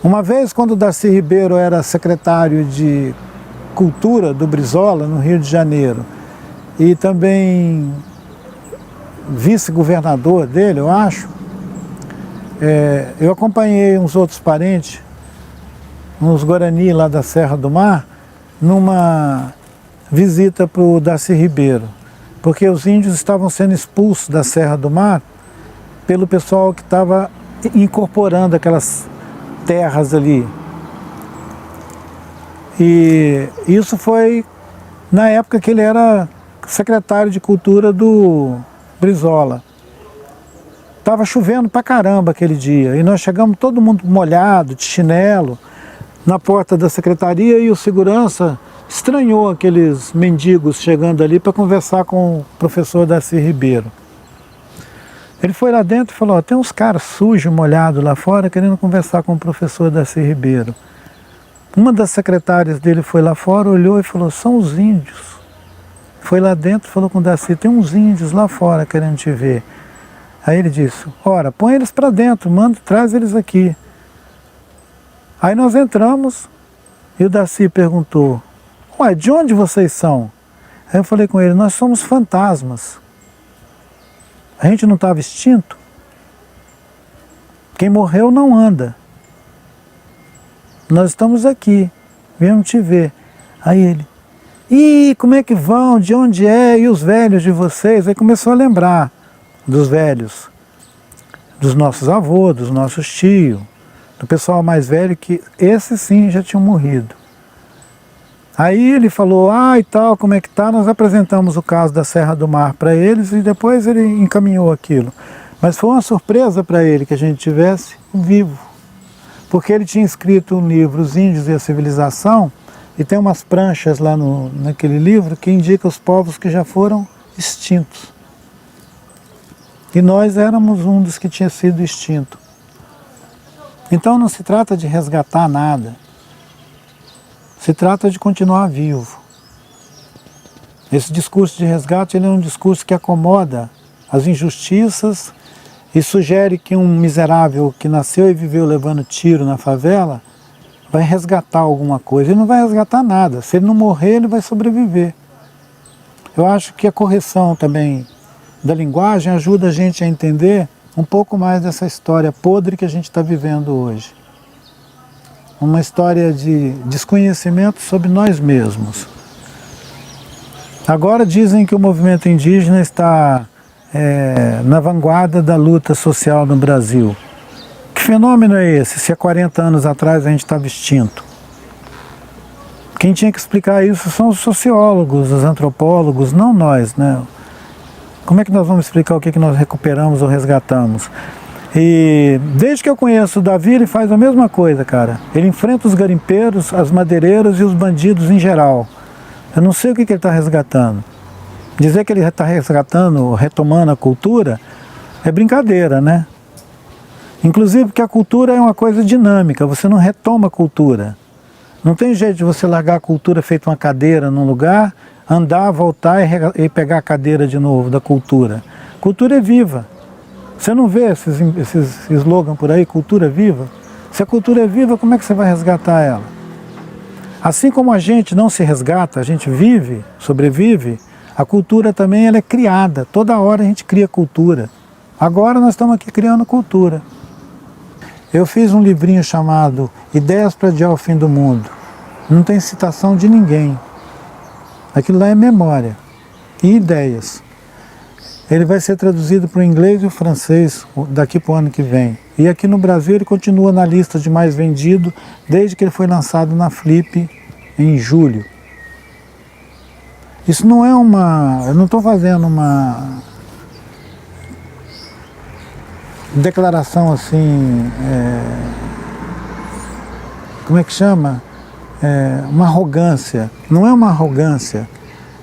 Uma vez, quando o Darcy Ribeiro era secretário de Cultura do Brizola, no Rio de Janeiro, e também vice-governador dele, eu acho, eu acompanhei uns outros parentes, uns Guarani lá da Serra do Mar, numa visita para o Darcy Ribeiro, porque os índios estavam sendo expulsos da Serra do Mar pelo pessoal que estava incorporando aquelas terras ali. E isso foi na época que ele era secretário de Cultura do Brizola. Estava chovendo pra caramba aquele dia, e nós chegamos todo mundo molhado, de chinelo, na porta da secretaria, e o segurança estranhou aqueles mendigos chegando ali para conversar com o professor Darcy Ribeiro. Ele foi lá dentro e falou, tem uns caras sujos, molhados lá fora, querendo conversar com o professor Darcy Ribeiro. Uma das secretárias dele foi lá fora, olhou e falou, são os índios. Foi lá dentro e falou com o Darcy, tem uns índios lá fora querendo te ver. Aí ele disse, ora, põe eles para dentro, traz eles aqui. Aí nós entramos e o Darcy perguntou, ué, de onde vocês são? Aí eu falei com ele, nós somos fantasmas. A gente não estava extinto? Quem morreu não anda. Nós estamos aqui, viemos te ver. Aí ele, e como é que vão, de onde é, e os velhos de vocês? Aí começou a lembrar dos velhos, dos nossos avós, dos nossos tios, do pessoal mais velho, que esses sim já tinham morrido. Aí ele falou, e tal, como é que tá? Nós apresentamos o caso da Serra do Mar para eles e depois ele encaminhou aquilo. Mas foi uma surpresa para ele que a gente tivesse vivo. Porque ele tinha escrito um livro, Os Índios e a Civilização, e tem umas pranchas lá naquele livro que indica os povos que já foram extintos. E nós éramos um dos que tinha sido extinto. Então não se trata de resgatar nada. Se trata de continuar vivo. Esse discurso de resgate ele é um discurso que acomoda as injustiças e sugere que um miserável que nasceu e viveu levando tiro na favela vai resgatar alguma coisa. Ele não vai resgatar nada. Se ele não morrer, ele vai sobreviver. Eu acho que a correção também da linguagem ajuda a gente a entender um pouco mais dessa história podre que a gente está vivendo hoje. Uma história de desconhecimento sobre nós mesmos. Agora dizem que o movimento indígena está na vanguarda da luta social no Brasil. Que fenômeno é esse, se há 40 anos atrás a gente estava extinto? Quem tinha que explicar isso são os sociólogos, os antropólogos, não nós, né? Como é que nós vamos explicar o que nós recuperamos ou resgatamos? E desde que eu conheço o Davi, ele faz a mesma coisa, cara. Ele enfrenta os garimpeiros, as madeireiras e os bandidos em geral. Eu não sei o que ele está resgatando. Dizer que ele está resgatando, retomando a cultura, é brincadeira, né? Inclusive porque a cultura é uma coisa dinâmica, você não retoma a cultura. Não tem jeito de você largar a cultura feita uma cadeira num lugar, andar, voltar e pegar a cadeira de novo da cultura. Cultura é viva. Você não vê esses slogans por aí, cultura viva? Se a cultura é viva, como é que você vai resgatar ela? Assim como a gente não se resgata, a gente vive, sobrevive, a cultura também ela é criada. Toda hora a gente cria cultura. Agora nós estamos aqui criando cultura. Eu fiz um livrinho chamado Ideias para Adiar o Fim do Mundo. Não tem citação de ninguém. Aquilo lá é memória e ideias. Ele vai ser traduzido para o inglês e o francês daqui para o ano que vem. E aqui no Brasil ele continua na lista de mais vendido desde que ele foi lançado na Flip em julho. Isso não é eu não estou fazendo uma declaração assim, como é que chama? Uma arrogância. Não é uma arrogância.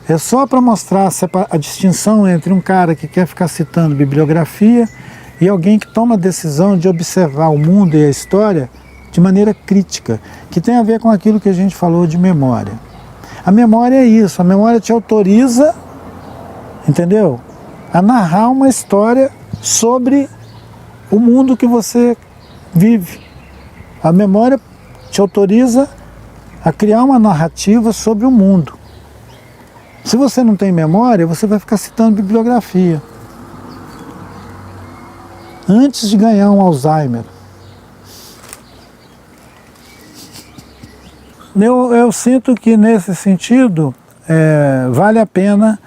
É só para mostrar a distinção entre um cara que quer ficar citando bibliografia e alguém que toma a decisão de observar o mundo e a história de maneira crítica, que tem a ver com aquilo que a gente falou de memória. A memória é isso, a memória te autoriza, entendeu? A narrar uma história sobre o mundo que você vive. A memória te autoriza a criar uma narrativa sobre o mundo. Se você não tem memória, você vai ficar citando bibliografia. Antes de ganhar um Alzheimer. Eu sinto que nesse sentido vale a pena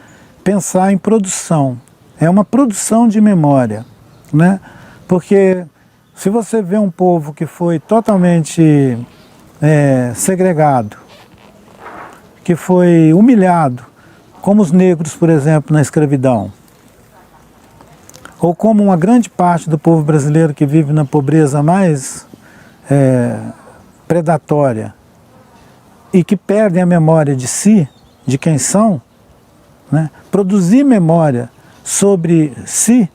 pensar em produção. É uma produção de memória, né? Porque se você vê um povo que foi totalmente segregado, que foi humilhado, como os negros, por exemplo, na escravidão, ou como uma grande parte do povo brasileiro que vive na pobreza mais predatória e que perdem a memória de si, de quem são, né? Produzir memória sobre si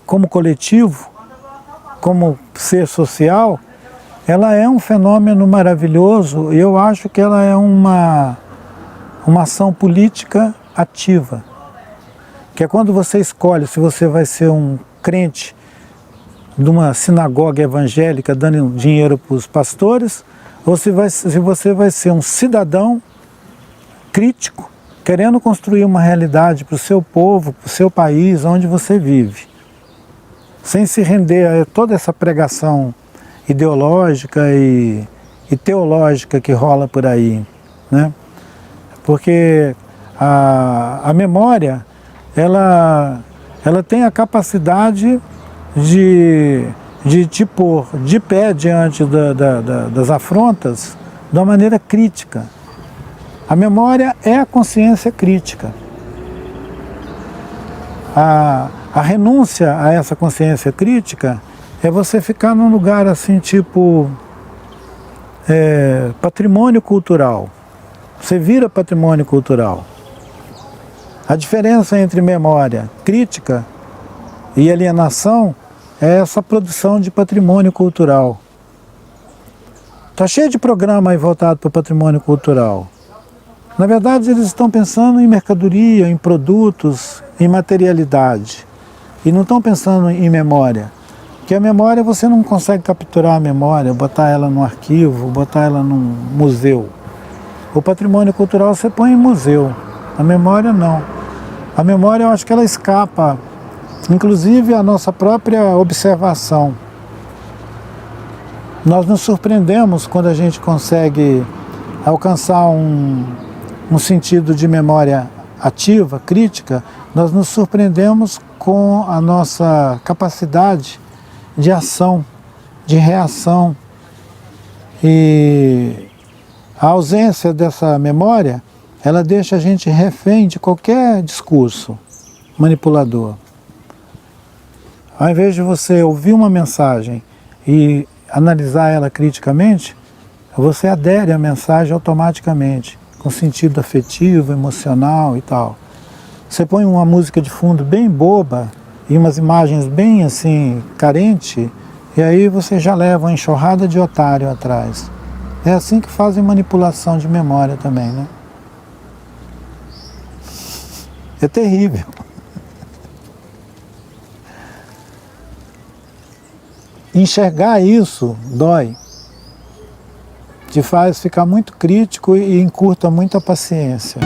como coletivo, como ser social, ela é um fenômeno maravilhoso e eu acho que ela é uma ação política ativa. Que é quando você escolhe se você vai ser um crente de uma sinagoga evangélica dando dinheiro para os pastores, ou se você vai ser um cidadão crítico, querendo construir uma realidade para o seu povo, para o seu país, onde você vive. Sem se render a toda essa pregação ideológica e teológica que rola por aí, né? Porque a memória, ela tem a capacidade de te pôr de pé diante das afrontas de uma maneira crítica. A memória é a consciência crítica. A renúncia a essa consciência crítica é você ficar num lugar assim, tipo patrimônio cultural. Você vira patrimônio cultural. A diferença entre memória crítica e alienação é essa produção de patrimônio cultural. Está cheio de programa aí voltado para o patrimônio cultural. Na verdade, eles estão pensando em mercadoria, em produtos, em materialidade. E não estão pensando em memória. Porque a memória, você não consegue capturar a memória, botar ela num arquivo, botar ela num museu. O patrimônio cultural você põe em museu. A memória não. A memória, eu acho que ela escapa, inclusive, a nossa própria observação. Nós nos surpreendemos quando a gente consegue alcançar um sentido de memória ativa, crítica, nós nos surpreendemos com a nossa capacidade de ação, de reação. E a ausência dessa memória, ela deixa a gente refém de qualquer discurso manipulador. Ao invés de você ouvir uma mensagem e analisar ela criticamente, você adere à mensagem automaticamente, com sentido afetivo, emocional e tal. Você põe uma música de fundo bem boba e umas imagens bem assim, carente, e aí você já leva uma enxurrada de otário atrás. É assim que fazem manipulação de memória também, né? É terrível. Enxergar isso dói. Te faz ficar muito crítico e encurta muito a paciência.